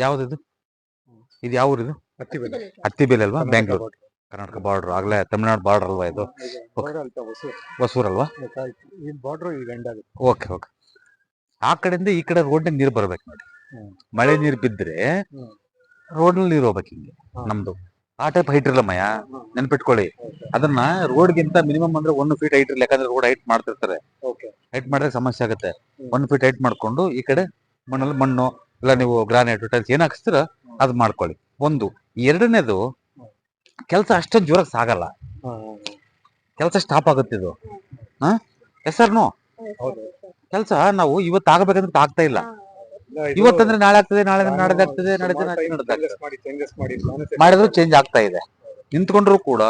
ಯಾವ್ದಿದು? ಇದು ಯಾವ ಊರಿದು? ಹತ್ತಿಬೇಲೆ ಅಲ್ವಾ? ಬ್ಯಾಂಗ್ಳೂರ್ ಕರ್ನಾಟಕ ಬಾರ್ಡರ್. ಆಗ್ಲೇ ತಮಿಳ್ನಾಡು ಬಾರ್ಡರ್ ಅಲ್ವಾ ಇದು? ಹೊಸೂರ್ ಅಲ್ವಾ? Okay okay. ಆ ಕಡೆಯಿಂದ ಈ ಕಡೆ ರೋಡ್ನಾಗ ನೀರು ಬರ್ಬೇಕು ನೋಡಿ. ಮಳೆ ನೀರು ಬಿದ್ರೆ ರೋಡ್ನಲ್ಲಿ ನೀರು ಹೋಗ್ಬೇಕು ಹಿಂಗೆ ನಮ್ದು. ಆ ಟೈಪ್ ಹೈಟ್ ಇರಲ್ಲ ಮಯ, ನೆನ್ಪಿಟ್ಕೊಳ್ಳಿ. ಅದನ್ನ ರೋಡ್ಗಿಂತ ಮಿನಿಮಮ್ ಅಂದ್ರೆ 1 ಫೀಟ್ ಹೈಟ್ ಇರಲಿ. ಯಾಕಂದ್ರೆ ರೋಡ್ ಹೈಟ್ ಮಾಡ್ತಿರ್ತಾರೆ. ಹೈಟ್ ಮಾಡಿದ್ರೆ ಸಮಸ್ಯೆ ಆಗುತ್ತೆ. 1 ಫೀಟ್ ಹೈಟ್ ಮಾಡ್ಕೊಂಡು ಈ ಕಡೆ ಮಣ್ಣಲ್ಲಿ ಮಣ್ಣು ಇಲ್ಲ ನೀವು ಗ್ರಾನೈಟ್ ಟೈಲ್ಸ್ ಏನ್ ಹಾಕ್ಸ್ತೀರ ಅದು ಮಾಡ್ಕೊಳ್ಳಿ. ಒಂದು. ಎರಡನೇದು, ಕೆಲಸ ಅಷ್ಟೊಂದು ಜೋರಾಗಿ ಸಾಗಲ್ಲ, ಕೆಲಸ ಸ್ಟಾಪ್ ಆಗುತ್ತೆ ಇದು. ಹೆಸರ್ನು ಕೆಲಸ ನಾವು ಇವತ್ತು ಆಗಬೇಕಂದ್ರೆ ಆಗ್ತಾ ಇಲ್ಲ. ಇವತ್ತಂದ್ರೆ ನಾಳೆ ಆಗ್ತದೆ, ನಾಳೆ ನಾಳೆದ ಆಗ್ತದೆ, ಮಾಡಿದ್ರು ಚೇಂಜ್ ಆಗ್ತಾ ಇದೆ. ನಿಂತ್ಕೊಂಡ್ರು ಕೂಡ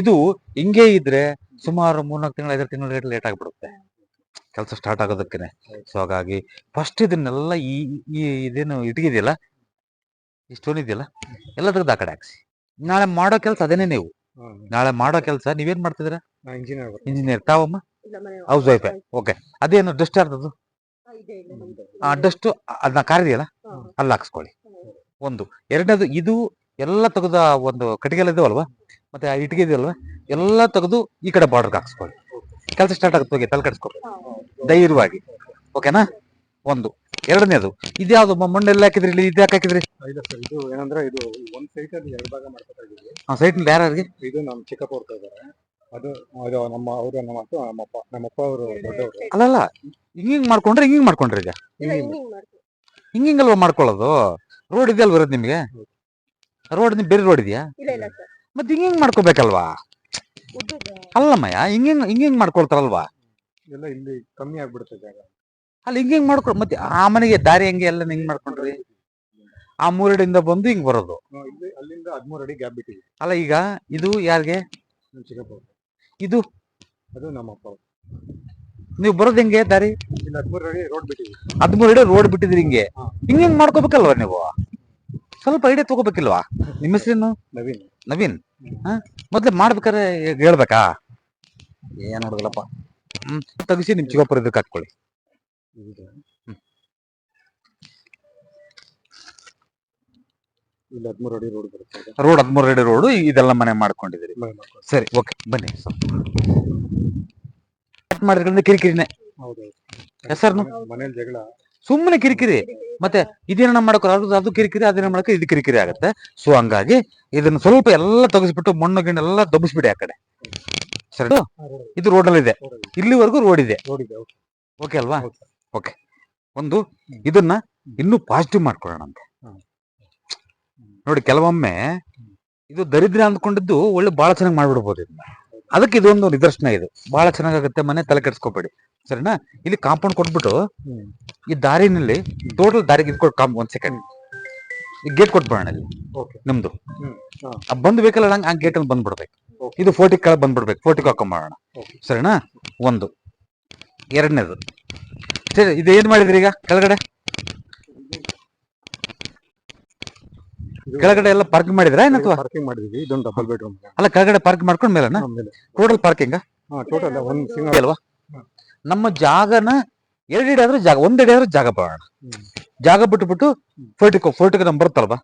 ಇದು ಹಿಂಗೆ ಇದ್ರೆ ಸುಮಾರು 3-4 ತಿಂಗಳು 5 ತಿಂಗಳು ಲೇಟ್ ಆಗ್ಬಿಡುತ್ತೆ ಕೆಲಸ ಸ್ಟಾರ್ಟ್ ಆಗೋದಕ್ಕೆ. ಸೊ ಹಾಗಾಗಿ ಫಸ್ಟ್ ಇದನ್ನೆಲ್ಲ ಇದೇನು ಇಟ್ಗಿದೆಯಲ್ಲ, ಈ ಸ್ಟೋನ್ ಇದೆಯಲ್ಲ, ಎಲ್ಲ ತೆಗೆದು ಆ ಕಡೆ ಹಾಕ್ಸಿ. ನಾಳೆ ಮಾಡೋ ಕೆಲಸ ಅದೇನೆ. ನೀವು ನಾಳೆ ಮಾಡೋ ಕೆಲಸ ನೀವೇನ್ ಮಾಡ್ತಿದ್ದೀರಾ? ಇಂಜಿನಿಯರ್. ತಾವಮ್ಮ ಹೌಸ್ ವೈಫ್. ಓಕೆ. ಅದೇನು ಡಸ್ಟ್ ಯಾರ್ದದು? ಡಸ್ಟ್ ಅದನ್ನ ಕಾರಿದೆಯಲ್ಲ ಅಲ್ಲಿ ಹಾಕ್ಸ್ಕೊಳ್ಳಿ. ಒಂದು. ಎರಡನೇದು, ಇದು ಎಲ್ಲ ತೆಗೆದು ಒಂದು ಕಟ್ಟಿಗೆಲ್ಲ ಇದಾವಲ್ವಾ, ಮತ್ತೆ ಇಟ್ಟಿಗೆ ಇದೆಯಲ್ವಾ, ಎಲ್ಲ ತೆಗೆದು ಈ ಕಡೆ ಬಾರ್ಡರ್ಗೆ ಹಾಕ್ಸ್ಕೊಳ್ಳಿ. ಕೆಲಸ ಸ್ಟಾರ್ಟ್ ಆಗುತ್ತೆ. ಹೋಗಿ ತಲೆ ಕೆಡಿಸ್ಕೊಳ್ಳಿ ಧೈರ್ಯವಾಗಿ. ಓಕೆನಾ? ಒಂದು. ಎರಡನೇದು, ಇದ್ಯಾವ್ದು ಮಣ್ಣೆಲ್ಲ ಹಾಕಿದ್ರಿ ಇಲ್ಲಿ? ಇದು ಯಾಕೆ ಹಾಕಿದ್ರಿ? ಇದು ಏನಂದ್ರೆ ಇದು ಒಂದ್ ಸೈಟ್ ಅಲ್ಲಿ 2 ಭಾಗ ಮಾಡ್ಬೇಕಾಗಿದೆ. ಆ ಸೈಟ್ ನಲ್ಲಿ ಯಾರಿಗೆ? ಇದು ನಮ್ಮ ಚಿಕ್ಕಪ್ಪ ಅವ್ರ ಇದ್ದಾರೆ. ಅದು ನಮ್ಮ ಅವರು ನಮ್ಮಪ್ಪ ಅವರು ದೊಡ್ಡವರು. ಅಲ್ಲಲ್ಲ, ಹಿಂಗಿಂಗ್ ಮಾಡ್ಕೊಂಡ್ರೆ ಹಿಂಗಿಂಗ್ ಮಾಡ್ಕೊಂಡ್ರಿ. ಈಗ ಹಿಂಗಿಂಗಲ್ವಾ ಮಾಡ್ಕೊಳ್ಳೋದು? ರೋಡ್ ಇದೆಯಲ್ವ ಇರೋದು ನಿಮ್ಗೆ? ರೋಡ್ ನಿಮ್ ಬೇರೆ ರೋಡ್ ಇದೆಯಾ? ಮತ್ತೆ ಹಿಂಗಿಂಗ್ ಮಾಡ್ಕೋಬೇಕಲ್ವಾ? ಅಲ್ಲಮ್ಮಯ್ಯ, ಹಿಂಗಿಂಗ್ ಮಾಡ್ಕೊಳ್ತಾರಲ್ವಾ? ಎಲ್ಲ ಇಲ್ಲಿ ಕಮ್ಮಿ ಆಗ್ಬಿಡುತ್ತೆ ಜಾಗ. ಅಲ್ಲಿ ಹಿಂಗಿಂಗ್ ಮಾಡ್ಕೊಂಡು ಮತ್ತೆ ಆ ಮನೆಗೆ ದಾರಿ ಹೆಂಗೆ ಎಲ್ಲ ಹಿಂಗ್ ಮಾಡ್ಕೊಂಡ್ರಿ? ಆ 3 ಅಡಿಯಿಂದ ಬಂದು ಹಿಂಗ್ ಬರೋದು. ಅಲ್ಲಿಂದ 13 ಅಡಿ ಗ್ಯಾಪ್ ಬಿಟ್ಟಿದೆ. ಅಲ್ಲ, ಈಗ ಇದು ಯಾರಿಗೆ? ಚಿಕ್ಕಪ್ಪ. ಇದು ಅದು ನಮ್ಮಪ್ಪ. ನೀವು ಬರೋದು ಹೆಂಗೆ ದಾರಿ? ಇಲ್ಲಿ 13 ಅಡಿ ರೋಡ್ ಬಿಟ್ಟಿದೆ. 13 ಅಡಿ ರೋಡ್ ಬಿಟ್ಟಿದ್ರಿ. ಹಿಂಗಿಂಗ್ ಮಾಡ್ಕೋಬೇಕಲ್ವಾ ನೀವು? ಸ್ವಲ್ಪ ಐಡಿಯಾ ತಗೋಬೇಕಿಲ್ವಾ? ನಿಮ್ಮ ಹೆಸರೇನು? ನವೀನ್. ನವೀನ್. ಮೊದ್ಲೇ ಮಾಡ್ಬೇಕಾರೆ ಹೇಳ್ಬೇಕಾ? ಏನ್ ನೋಡುದಲ್ಲಪ್ಪ. ತೆಗಿಸಿ ನಿಮ್ ಚಿಕ್ಕಪ್ಪರ ಇದಕ್ಕೆ ಹಾಕೊಳ್ಳಿ. ಇಲ್ಲಿ 13 ಅಡಿ ರೋಡ್ ಬರುತ್ತೆ. ರೋಡ್ 13 ಅಡಿ ರೋಡ್. ಇದೆಲ್ಲ ಮನೆ ಮಾಡ್ಕೊಂಡಿದ್ದೀರಿ. ಸರಿ, ಓಕೆ, ಬನ್ನಿ. ಮಾಡಿದ್ರಿಂದ ಕಿರಿಕಿರಿನೇ. ಹೆಸರು ಮನೇಲಿ ಜಗಳ, ಸುಮ್ಮನೆ ಕಿರಿಕಿರಿ. ಮತ್ತೆ ಇದೇನ ಮಾಡಕ್ ಅದು ಕಿರಿಕಿರಿ, ಅದೇನ ಮಾಡಕ್ಕೆ ಇದು ಕಿರಿಕಿರಿ ಆಗುತ್ತೆ. ಸೊ ಹಂಗಾಗಿ ಇದನ್ನ ಸ್ವಲ್ಪ ಎಲ್ಲ ತೆಗೆಸ್ಬಿಟ್ಟು ಮಣ್ಣು ಗಿಣ್ಣು ಎಲ್ಲ ದಬ್ಬಿಸ್ಬಿಡಿ ಆ ಕಡೆ. ಸರಿ, ಇದು ರೋಡಲ್ಲಿ ಇದೆ. ಇಲ್ಲಿವರೆಗೂ ರೋಡ್ ಇದೆ. ಓಕೆ ಅಲ್ವಾ? ಓಕೆ. ಒಂದು. ಇದನ್ನ ಇನ್ನೂ ಪಾಸಿಟಿವ್ ಮಾಡ್ಕೊಳ್ಳೋಣ ಅಂತ ನೋಡಿ. ಕೆಲವೊಮ್ಮೆ ಇದು ದರಿದ್ರ ಅಂದ್ಕೊಂಡಿದ್ದು ಒಳ್ಳೆ ಬಹಳ ಚೆನ್ನಾಗಿ ಮಾಡ್ಬಿಡ್ಬೋದು ಇದನ್ನ. ಅದಕ್ಕೆ ಇದೊಂದು ನಿದರ್ಶನ. ಇದು ಬಹಳ ಚೆನ್ನಾಗಾಗುತ್ತೆ. ಮನೆ ತಲೆ ಕೆಡಿಸ್ಕೋಬೇಡಿ, ಸರಿನಾ? ಇಲ್ಲಿ ಕಾಂಪೌಂಡ್ ಕೊಟ್ಬಿಟ್ಟು ಈ ದಾರಿನಲ್ಲಿ ಟೋಟಲ್ ದಾರಿಗೆ ಒಂದ್ ಸೆಕೆಂಡ್ ಈ ಗೇಟ್ ಕೊಟ್ಬಿಡೋಣ. ಇಲ್ಲಿ ನಿಮ್ದು ಬಂದ್ ಬೇಕಲ್ಲ, ನಂಗೆ ಆ ಗೇಟ್ ಅಲ್ಲಿ ಬಂದ್ಬಿಡ್ಬೇಕು. ಇದು 40 ಕೆಳಗೆ ಬಂದ್ಬಿಡ್ಬೇಕು. 40 ಹಾಕೊಂಡ್ಬಿಡೋಣ, ಸರಿನಾ? ಒಂದು. ಎರಡನೇದು, ಸರಿ, ಇದು ಏನ್ ಮಾಡಿದ್ರಿ ಈಗ? ಕೆಳಗಡೆ ಎಲ್ಲ ಪಾರ್ಕಿಂಗ್ ಮಾಡಿದ್ರಾ? ಪಾರ್ಕಿಂಗ್ ಮಾಡಿದ್ವಿ. ಇದೊಂದು ಡಬಲ್ ಬೆಡ್ರೂಮ್. ಅಲ್ಲ, ಕೆಳಗಡೆ ಪಾರ್ಕ್ ಮಾಡ್ಕೊಂಡ್ ಮೇಲೆ ಟೋಟಲ್ ಪಾರ್ಕಿಂಗ್ ಟೋಟಲ್ ಒಂದು ಸಿಂಗಲ್ ಅಲ್ವಾ? ನಮ್ಮ ಜಾಗನ 2 ಅಡಿ ಆದ್ರೂ ಜಾಗ, 1 ಅಡಿ ಆದ್ರೂ ಜಾಗ ಬರೋಣ. ಜಾಗ ಬಿಟ್ಬಿಟ್ಟು ಫೋರ್ಟಿಕ ನಮ್ ಬರುತ್ತಲ್ವಾ?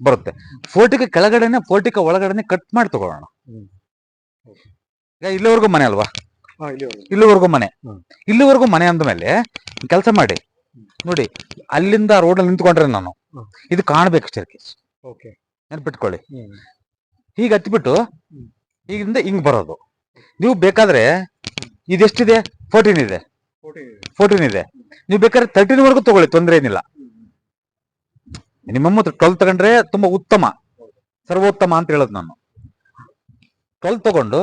ಬರುತ್ತೆ. ಫೋರ್ಟಿಕ ಕೆಳಗಡೆನೆ, ಫೋರ್ಟಿಕ ಒಳಗಡೆನೆ ಕಟ್ ಮಾಡಿ ತಗೊಳ್ಳೋಣ. ಈಗ ಇಲ್ಲಿವರೆಗೂ ಮನೆ ಅಲ್ವಾ? ಇಲ್ಲಿವರೆಗೂ ಮನೆ. ಇಲ್ಲಿವರೆಗೂ ಮನೆ ಅಂದ್ಮೇಲೆ ಕೆಲಸ ಮಾಡಿ ನೋಡಿ. ಅಲ್ಲಿಂದ ರೋಡಲ್ಲಿ ನಿಂತ್ಕೊಂಡ್ರೆ ನಾನು ಇದು ಕಾಣ್ಬೇಕು ಸ್ಟೇರ್ಕೇಸ್. ನೆನ್ಪಿಟ್ಕೊಳ್ಳಿ. ಹೀಗೆ ಹತ್ಬಿಟ್ಟು ಈಗಿಂದ ಹಿಂಗ್ ಬರೋದು. ನೀವು ಬೇಕಾದ್ರೆ ಇದೆಷ್ಟಿದೆ? 14 ಇದೆ. 14 ಇದೆ. ನೀವು ಬೇಕಾದ್ರೆ 13 ವರೆಗೂ ತಗೊಳ್ಳಿ, ತೊಂದರೆ ಏನಿಲ್ಲ. ಮಿನಿಮಮ್ 12 ತಗೊಂಡ್ರೆ ತುಂಬಾ ಉತ್ತಮ, ಸರ್ವೋತ್ತಮ ಅಂತ ಹೇಳೋದು ನಾನು. 12 ತಗೊಂಡು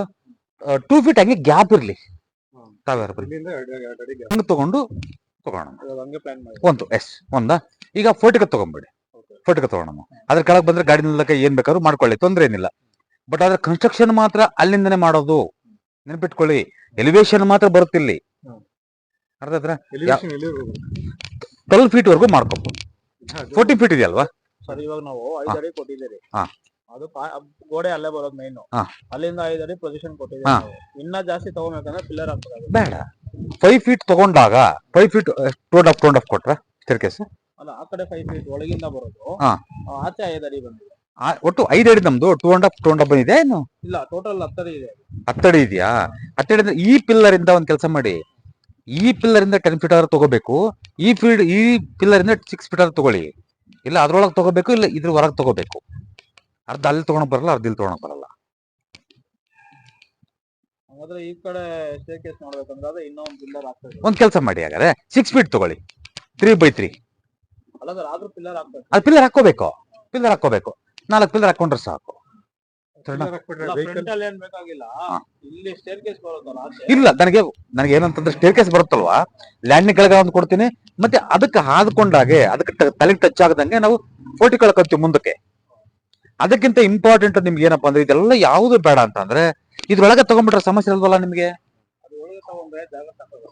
2 ಫೀಟ್ ಹಂಗೆ ಗ್ಯಾಪ್ ಇರ್ಲಿ. ಹಂಗೆ ತಗೊಂಡು ತಗೋಣ ಒಂದು. ಒಂದ. ಈಗ 40 ತಗೊಂಡ್ಬಿಡಿ. 40 ತಗೋಣ. ಅದ್ರ ಕೆಳಗೆ ಬಂದ್ರೆ ಗಾಡಿ ನಿಲ್ಲಕ್ಕೆ ಏನ್ ಬೇಕಾದ್ರೂ ಮಾಡ್ಕೊಳ್ಳಿ, ತೊಂದ್ರೆ ಏನಿಲ್ಲ. ಬಟ್ ಅದ್ರ ಕನ್ಸ್ಟ್ರಕ್ಷನ್ ಮಾತ್ರ ಅಲ್ಲಿಂದನೇ ಮಾಡೋದು. ನೆನ್ಪಿಟ್ಕೊಳ್ಳಿ, ಎಲಿವೇಶನ್ ಮಾತ್ರ ಬರುತ್ತಿಲ್ಲಿ. ಅರ್ಥ ಆಯ್ತಾ? 12 ಫೀಟ್ ವರ್ಗು ಮಾಡ್ಕೊಬೋದು. 14 ಫೀಟ್ ಇದೆಯಲ್ವಾ? ಸರ್, ಇವಾಗ ನಾವು 5 ಅಡಿ ಕೊಟ್ಟಿದ್ದೀರಿ. ಅದು ಗೋಡೆ ಅಲ್ಲೇ ಬರೋದು ಮೈನ್. ಅಲ್ಲಿಂದ 5 ಅಡಿ ಪೊಸಿಷನ್ ಕೊಟ್ಟಿದ್ದೀರಿ. ಇನ್ನ ಜಾಸ್ತಿ ತಗೋಬೇಕಂದ್ರೆ ಪಿಲ್ಲರ್ ಹಾಕ್ಬೇಕು. ಬೇಡ, 5 ಫೀಟ್ ತಗೊಂಡಾಗ 5 ಫೀಟ್ ಟೋನ್ ಆಫ್ ಕೊಟ್ರ ಸ್ಟೇರ್ಕೇಸ್ ಅಲ್ಲ ಆ ಕಡೆ 5 ಫೀಟ್ ಒಳಗಿಂದ ಬರೋದು, ಹಾ. ಆಚೆ 5 ಅಡಿ ಬಂದಿದೆ. ಒಟ್ಟು 5 ಅಡಿ ನಮ್ದು 2.5 ಬಂದಿದೆ ಏನು ಇಲ್ಲ, ಟೋಟಲ್ 10 ಅಡಿ ಇದೆ. 10 ಅಡಿ ಇದೆಯಾ? 10 ಅಡಿ ಈ ಪಿಲ್ಲರ್ ಇಂದ ಒಂದ್ ಕೆಲಸ ಮಾಡಿ, ಈ ಪಿಲ್ಲರ್ ಇಂದ 10 ಫೀಟ್ ಆದ್ರೂ ತಗೋಬೇಕು, ಈ ಪಿಲ್ಲರ್ ಇಂದ 6 ಫೀಟ್ ಆದ್ರೂ ತಗೊಳ್ಳಿ. ಇಲ್ಲ ಅದ್ರೊಳಗೆ ತಗೋಬೇಕು, ಇಲ್ಲ ಇದ್ರ ಹೊರಗೆ ತಗೋಬೇಕು. ಅರ್ಧ ಅಲ್ಲಿ ತಗೊಳಕ್ ಬರಲ್ಲ, ಅರ್ಧ ಇಲ್ಲಿ ತಗೊಳಕ್ ಬರಲ್ಲ. ಹಾಗಾದ್ರೆ ಈ ಕಡೆ ಸ್ಟೇರ್ಕೇಸ್ ಮಾಡ್ಬೇಕಂದ್ರೆ ಇನ್ನೊಂದು ಪಿಲ್ಲರ್ ಹಾಕ್ಬೇಕು. ಒಂದ್ ಕೆಲಸ ಮಾಡಿ, ಹಾಗಾದ್ರೆ 6 ಫೀಟ್ ತಗೊಳ್ಳಿ, 3x3. ಅಲ್ಲ ಸರ್, ಆದ್ರೂ ಪಿಲ್ಲರ್ ಹಾಕ್ಬೇಕು. ಅದು ಪಿಲ್ಲರ್ ಹಾಕೋಬೇಕು, 4 ಪಿಲ್ಲರ್ ಹಾಕೊಂಡ್ರೆ ಸಾಕು. ಫ್ರಂಟ್ ಅಲ್ಲಿ ಏನ್ ಬೇಕಾಗಿಲ್ಲ, ಇಲ್ಲಿ ಸ್ಟೇರ್ಕೇಸ್ ಬರುತ್ತಲ್ಲ ಆಚೆ. ಇಲ್ಲ, ನನಗೆ ಏನಂತಂದ್ರೆ ಸ್ಟೇರ್ಕೇಸ್ ಬರುತ್ತಲ್ವಾ, ಲ್ಯಾಂಡಿಂಗ್ ಕೆಳಗೆ ಒಂದು ಕೊಡ್ತೀನಿ, ಮತ್ತೆ ಅದಕ್ಕೆ ಹಾದ್ಕೊಂಡಾಗೆ ಅದಕ್ಕೆ ತಲೆಗೆ ಟಚ್ ಆಗದಂಗೆ ನಾವು ಪೋರ್ಟಿಕಲ್ ಹಾಕೋತೀವಿ ಮುಂದಕ್ಕೆ. ಅದಕ್ಕಿಂತ ಇಂಪಾರ್ಟೆಂಟ್ ನಿಮ್ಗೆ ಏನಪ್ಪಾ ಅಂದ್ರೆ, ಇದೆಲ್ಲ ಯಾವ್ದು ಬೇಡ ಅಂತ ಅಂದ್ರೆ ಇದ್ರೊಳಗೆ ತಗೊಂಡ್ಬಿಟ್ರೆ ಸಮಸ್ಯೆ ಇಲ್ವಲ್ಲ ನಿಮ್ಗೆ. ಅದು ಒಳಗೆ ತಗೊಂಡ್ರೆ ಜಾಗ ಸಾಕಾಗಲ್ಲ.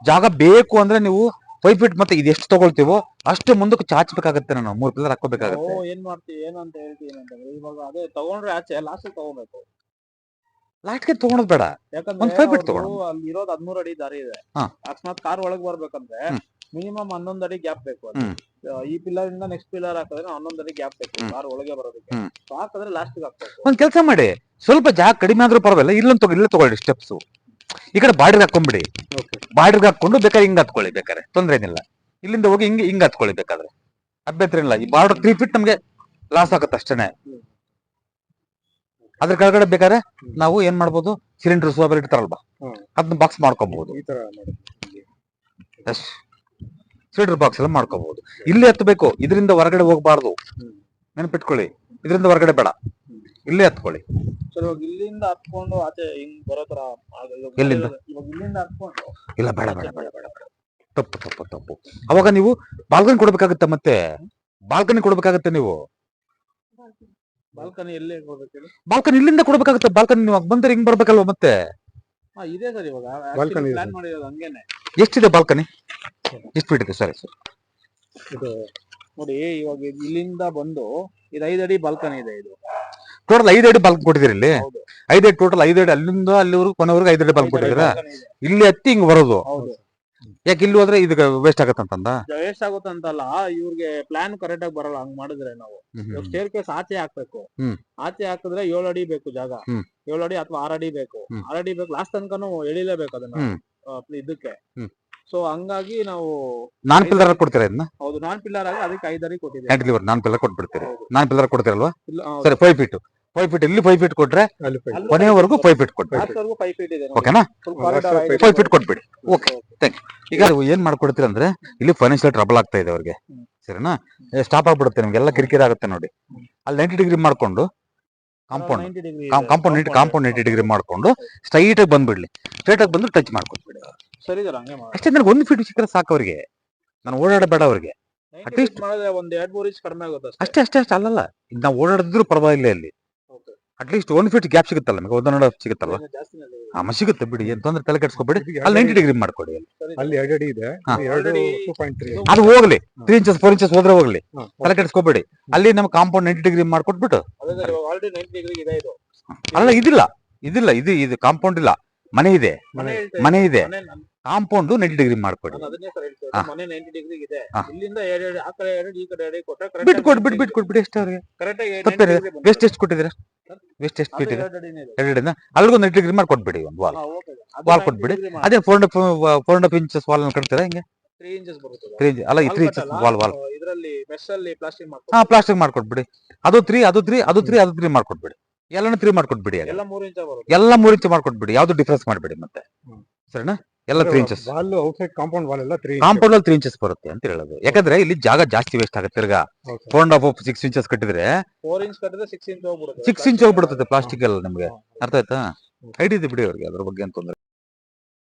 ಜಾಗ ಬೇಕು ಅಂದ್ರೆ ನೀವು 5 ಫೀಟ್ ಮತ್ತೆ ಇದು ಎಷ್ಟು ತಗೊಳ್ತೀವೋ ಅಷ್ಟು ಮುಂದಕ್ಕೆ ಚಾಚಬೇಕಾಗತ್ತೆ. ನಾನು 3 ಪಿಲ್ಲರ್ ಹಾಕೋಬೇಕಾಗತ್ತೆ. ಏನ್ ಮಾಡ್ತೀವಿ, ಏನಂತ ಹೇಳ್ತೀವಿ ಅಂತಂದ್ರೆ, ಇವಾಗ ಅದೇ ತಗೊಂಡ್ರೆ ಆಚೆ ಲಾಸ್ಟ್ ತಗೋಬೇಕು. ಲಾಸ್ಟ್ಗೆ ತಗೊಳೋದು ಬೇಡ, ಯಾಕಂದ್ರೆ ಒಂದ್ 5 ಫೀಟ್ ತಗೊಳ್ಳೋಣ. ಅಲ್ಲಿ ಇರೋದು 13 ಅಡಿ ದಾರಿ ಇದೆ. ಹಾ. ಅಕಸ್ಮಾತ್ ಕಾರ್ ಒಳಗ್ ಬರ್ಬೇಕಂದ್ರೆ ಮಿನಿಮಮ್ 11 ಅಡಿ ಗ್ಯಾಪ್ ಬೇಕು. ಹ್ಮ್. ಈ ಪಿಲ್ಲರ್ ಇಂದ ನೆಕ್ಸ್ಟ್ ಪಿಲ್ಲರ್ ಹಾಕಿದ್ರೆ 11 ಅಡಿ ಗ್ಯಾಪ್ ಬೇಕು ಕಾರ್ ಒಳಗೆ ಬರೋದಕ್ಕೆ. So ಹಾಕಿದ್ರೆ ಲಾಸ್ಟ್ ಹಾಕ್ಬೇಕು. ಒಂದ್ ಕೆಲಸ ಮಾಡಿ, ಸ್ವಲ್ಪ ಜಾಗ ಕಡಿಮೆ ಆದ್ರೂ ಪರವಾಗಿಲ್ಲ, ಇಲ್ಲೇ ತಗೊಳ್ಳಿ ಸ್ಟೆಪ್ಸ್. ಈ ಕಡೆ ಬಾರ್ಡರ್ ಹಾಕೊಂಡ್ಬಿಡಿ, ಬಾರ್ಡರ್ ಹಾಕೊಂಡು ಬೇಕಾದ್ರೆ ಹಿಂಗ್ ಹತ್ಕೊಳ್ಳಿ, ಬೇಕಾದ್ರೆ ತೊಂದ್ರೆ ಏನಿಲ್ಲ. ಇಲ್ಲಿಂದ ಹೋಗಿ ಹಿಂಗ್ ಹತ್ಕೊಳ್ಳಿ ಬೇಕಾದ್ರೆ, ಅಭ್ಯಂತರ ಇಲ್ಲ. ಈ ಬಾರ್ಡರ್ 3 ಫೀಟ್ ನಮ್ಗೆ ಲಾಸ್ ಆಗುತ್ತೆ ಅಷ್ಟೇನೆ. ಅದ್ರ ಕೆಳಗಡೆ ಬೇಕಾದ್ರೆ ನಾವು ಏನ್ ಮಾಡ್ಬೋದು, ಸಿಲಿಂಡರ್ ಸೋಬರ್ ಇಡ್ತಾರಲ್ವಾ, ಅದನ್ನ ಬಾಕ್ಸ್ ಮಾಡ್ಕೋಬಹುದು. ಸಿಲಿಂಡರ್ ಬಾಕ್ಸ್ ಎಲ್ಲ ಮಾಡ್ಕೋಬಹುದು. ಇಲ್ಲಿ ಹತ್ಬೇಕು, ಇದರಿಂದ ಹೊರಗಡೆ ಹೋಗ್ಬಾರ್ದು, ನೆನಪಿಟ್ಕೊಳ್ಳಿ. ಇದರಿಂದ ಹೊರಗಡೆ ಬೇಡ, ಇಲ್ಲೇ ಹತ್ಕೊಳ್ಳಿ. ಸರ್, ಇವಾಗ ಇಲ್ಲಿಂದ ಹತ್ಕೊಂಡು ಆಚೆ ಹಿಂಗ್ ಬರೋ ತರ ಎಲ್ಲಿಂದ? ಇವಾಗ ಇಲ್ಲಿಂದ ಹತ್ಕೊಂಡು ಇಲ್ಲ, ಬೇಡ ಬೇಡ ಬೇಡ ಬೇಡ ಬೇಡ, ತಪ್ಪು. ಅವಾಗ ನೀವು ಬಾಲ್ಕನಿ ಕೊಡ್ಬೇಕಾಗತ್ತೆ, ಮತ್ತೆ ಬಾಲ್ಕನಿ ಕೊಡ್ಬೇಕಾಗತ್ತೆ ನೀವು. ಬಾಲ್ಕನಿ ಎಲ್ಲಿ ಹೋಗ್ಬೇಕು ಹೇಳಿ? ಬಾಲ್ಕನಿ ಇಲ್ಲಿಂದ ಕೊಡ್ಬೇಕಾಗತ್ತೆ. ಬಾಲ್ಕನಿ ನೀವು ಬಂದ್ರೆ ಹಿಂಗ್ ಬರ್ಬೇಕಲ್ವಾ ಮತ್ತೆ. ಇದೆ ಸರ್, ಇವಾಗ Balcony ಪ್ಲಾನ್ ಮಾಡಿರೋದು ಹಂಗೇನೆ. ಎಷ್ಟಿದೆ ಬಾಲ್ಕನಿ? ಎಷ್ಟು ಫೀಟ್ ಇದೆ? ಸರಿ ಸರ್, ಇದು ನೋಡಿ, ಇವಾಗ ಇಲ್ಲಿಂದ ಬಂದು ಇದು 5 ಅಡಿ ಬಾಲ್ಕನಿ ಇದೆ. ಇದು ಟೋಟಲ್ 5 ಅಡಿ ಬಾಲ್ಕನಿ ಕೊಟ್ಟಿದ್ದೀರಿ ಇಲ್ಲಿ. ಹೌದು. 5 ಅಡಿ ಟೋಟಲ್ 5 ಅಡಿ, ಅಲ್ಲಿಂದ ಅಲ್ಲಿವರೆಗೂ ಕೊನೆವರೆಗೂ 5 ಅಡಿ ಬಾಲ್ಕನಿ ಕೊಟ್ಟಿದ್ದೀರಾ. balcony ಇದೆ. ಇಲ್ಲಿ ಹತ್ತಿ ಹಿಂಗ್ ಬರೋದು. ಹೌದು. ಯಾಕೆ ಇಲ್ಲಿ ಹೋದ್ರೆ ಇದು ವೇಸ್ಟ್ ಆಗತ್ತಂತಂದ? ವೇಸ್ಟ್ ಆಗುತ್ತೆ ಅಂತಲ್ಲ, ಇವ್ರಿಗೆ ಪ್ಲಾನ್ ಕರೆಕ್ಟ್ ಆಗಿ ಬರಲ್ಲ ಹಂಗ್ ಮಾಡಿದ್ರೆ. ನಾವು ಸ್ಟೇರ್ ಕೇಸ್ ಆಚೆ ಹಾಕ್ಬೇಕು. ಆಚೆ ಹಾಕಿದ್ರೆ 7 ಅಡಿ ಬೇಕು ಜಾಗ. 7 ಅಡಿ ಅಥವಾ 6 ಅಡಿ ಬೇಕು. 6 ಅಡಿ ಬೇಕು, ಲಾಸ್ಟ್ ತನಕನೂ ಎಳಿಲೇಬೇಕು ಅದನ್ನ ಇದಕ್ಕೆ. ಸೊ ಹಂಗಾಗಿ ನಾವು ನಾನ್ ಪಿಲ್ಲರ್ ಕೊಡ್ತೀರಾ ಇದನ್ನ? ಹೌದು, ನಾನ್ ಪಿಲ್ಲರ್ ಆಗಿ ಅದಕ್ಕೆ 5 ಅಡಿ ಕೊಟ್ಟಿದ್ದೀವಿ. ಕ್ಯಾಂಟಿಲಿವರ್ ನಾನ್ ಪಿಲ್ಲರ್ ಕೊಟ್ಬಿಡ್ತೀರಿ. ನಾನ್ ಪಿಲ್ಲರ್ ಕೊಡ್ತೀರಲ್ವಾ? ಇಲ್ಲ, ಸರಿ, 5 ಫೀಟ್ ಇಲ್ಲಿ 5 ಫೀಟ್ ಕೊಟ್ರೆ ಕೊನೆಯವರೆಗೂ 5 ಫೀಟ್ ಕೊಟ್ಬಿಡಿ. ಲಾಸ್ಟ್ ವರೆಗೂ 5 ಫೀಟ್ ಇದೆ. ಓಕೆನಾ? Full corridor 5 ಫೀಟ್ ಕೊಟ್ಬಿಡಿ. Okay, thank you. ಈಗ ನೀವು ಏನ್ ಮಾಡ್ಕೊಡ್ತೀರ ಅಂದ್ರೆ, ಇಲ್ಲಿ ಫೈನಾನ್ಷಿಯಲ್ ಟ್ರಬಲ್ ಆಗ್ತಾ ಇದೆ ಅವ್ರಿಗೆ, ಸರಿನಾ? ಸ್ಟಾಪ್ ಆಗ್ಬಿಡುತ್ತೆ, ನಿಮ್ಗೆಲ್ಲ ಕಿರಿಕಿರಿ ಆಗುತ್ತೆ ನೋಡಿ. ಅಲ್ಲಿ 90 ಡಿಗ್ರಿ ಮಾಡ್ಕೊಂಡು ಕಾಂಪೌಂಡ್ 90 ಡಿಗ್ರಿ ಮಾಡ್ಕೊಂಡು ಸ್ಟ್ರೈಟ್ ಆಗಿ ಬಂದ್ಬಿಡ್ಲಿ. ಸ್ಟ್ರೈಟ್ ಆಗಿ ಬಂದು ಟಚ್ ಮಾಡ್ಕೊಟ್ಬಿಡಿ. ಸರಿ ಸರ್, ಹಂಗೆ ಮಾಡಿ. ಅಷ್ಟೇ, ನನಗೆ 1 ಫೀಟ್ ಸಿಕ್ಕರೆ ಸಾಕು ಅವ್ರಿಗೆ. ನಾನು ಓಡಾಡಬೇಡ ಅವ್ರಿಗೆ. ಅಟ್ಲೀಸ್ಟ್ ಮಾಡಿದ್ರೆ ಒಂದ್ 2-3 ಇಂಚ್ ಕಡಿಮೆ ಆಗುತ್ತೆ ಅಷ್ಟೇ. ಅಲ್ಲಲ್ಲ, ಇದು ನಾವು ಓಡಾಡಿದ್ರು ಪರವಾಗಿಲ್ಲ. ಇಲ್ಲಿ ಅಟ್ಲೀಸ್ಟ್ 1 ಫೀಟ್ ಗ್ಯಾಪ್ ಸಿಗುತ್ತಲ್ಲ ನಮಗೆ, 1.5 ಸಿಗುತ್ತಲ್ಲ. ಸಿಗುತ್ತೆ ಬಿಡಿ, ಏನ್ ತೊಂದ್ರೆ, ತಲೆ ಕೆಡ್ಸ್ಕೊಬೇಡಿ. ಅಲ್ಲಿ 90 ಡಿಗ್ರಿ ಮಾಡ್ಕೊಡಿ. ಅಲ್ಲಿ 2 ಅಡಿ ಇದೆ, 2.3. ಅದು ಹೋಗ್ಲಿ, 3 ಇಂಚಸ್ 4 ಇಂಚಸ್ ಹೋದ್ರೆ ಹೋಗ್ಲಿ, ತಲೆ ಕೆಡ್ಸ್ಕೊಬೇಡಿ. ಅಲ್ಲಿ ನಮ್ಗೆ ಕಾಂಪೌಂಡ್ 90 ಡಿಗ್ರಿ ಮಾಡ್ಕೊಟ್ಬಿಟ್ಟು. ಆಲ್ರೆಡಿ 90 ಡಿಗ್ರಿ ಇದೆ ಇದು. ಅಲ್ಲ, ಇದಿಲ್ಲ, ಇದು ಕಾಂಪೌಂಡ್ ಇಲ್ಲ, ಮನೆ ಇದೆ. ಕಾಂಪೌಂಡ್ 90 ಡಿಗ್ರಿ ಮಾಡ್ಕೊಡಿ. ಮನೆ 90 ಡಿಗ್ರಿ ಇದೆ. ಇಲ್ಲಿಂದ 2 ಅಡಿ, ಆ ಕಡೆ 2 ಅಡಿ, ಈ ಕಡೆ 2 ಅಡಿ ಕೊಟ್ರೆ ಬಿಟ್ಕೊಟ್ಬಿಡಿ ಅಷ್ಟೇ ಅವ್ರಿಗೆ. ಕರೆಕ್ಟ್ ಆಗಿ ತಪ್ಪೇನೆ. ವೆಸ್ಟ್ ಎಷ್ಟು ಕೊಟ್ಟಿದ್ದೀರಾ? ವೆಸ್ಟ್ ಎಷ್ಟು ಫೀಟ್ ಇದೆ? 2 ಅಡಿನ ಅಲ್ಲಿಗೂ 90 ಡಿಗ್ರಿ ಮಾಡ್ಕೊಟ್ಬಿಡಿ. ಒಂದು ವಾಲ್ ಕೊಟ್ಬಿಡಿ. ಅದೇ 4.5 ಇಂಚಸ್ ವಾಲ್ ಕಟ್ತೀರಾ? ಹಿಂಗೆ 3 ಇಂಚಸ್ ಬರುತ್ತೆ. 3 ಇಂಚ್ ಅಲ್ಲ, 3 ಇಂಚಸ್ ವಾಲ್ ಇದರಲ್ಲಿ ಮೆಶ್ ಅಲ್ಲಿ ಪ್ಲಾಸ್ಟಿಕ್ ಮಾಡ್ಕೊಂಡು ಪ್ಲಾಸ್ಟಿಕ್ ಮಾಡ್ಕೊಟ್ಬಿಡಿ. ಅದು 3 ಮಾಡ್ಕೊಟ್ಬಿಡಿ. ಎಲ್ಲಾನು 3 ಮಾಡ್ಕೊಟ್ಬಿಡಿ. ಎಲ್ಲ 3 ಇಂಚ್ ಬರುತ್ತೆ. ಎಲ್ಲ 3 ಇಂಚ್ ಮಾಡ್ಕೊಟ್ಬಿಡಿ. ಯಾವ್ದು ಡಿಫ್ರೆನ್ಸ್ ಮಾಡ್ಬೇಡಿ ಮತ್ತೆ, ಸರಿನಾ? ಎಲ್ಲ 3 inches. Wall outside compound wall ಎಲ್ಲ 3 ಕಾಂಪೌಂಡ್ ಅಲ್ಲಿ 3 ಇಂಚಸ್ ಬರುತ್ತೆ ಅಂತ ಹೇಳೋದು. ಯಾಕಂದ್ರೆ ಇಲ್ಲಿ ಜಾಗ ಜಾಸ್ತಿ ವೇಸ್ಟ್ ಆಗುತ್ತೆ. ತಿರ್ಗಾ 4.5 6 ಇಂಚಸ್ ಕಟ್ಟಿದ್ರೆ 4 ಇಂಚ್ ಕಟ್ಟಿದ್ರೆ 6 ಇಂಚ್ ಹೋಗ್ಬಿಡುತ್ತೆ. 6 ಇಂಚ್ ಹೋಗ್ಬಿಡುತ್ತೆ ಪ್ಲಾಸ್ಟಿಕ್ ಎಲ್ಲ. ನಿಮ್ಗೆ ಅರ್ಥ ಆಯ್ತಾ? ಐಡಿಯಾ ಇದೆ ಬಿಡಿ ಅವ್ರಿಗೆ, ಅದ್ರ ಬಗ್ಗೆ ಅಂತ ತೊಂದ್ರೆ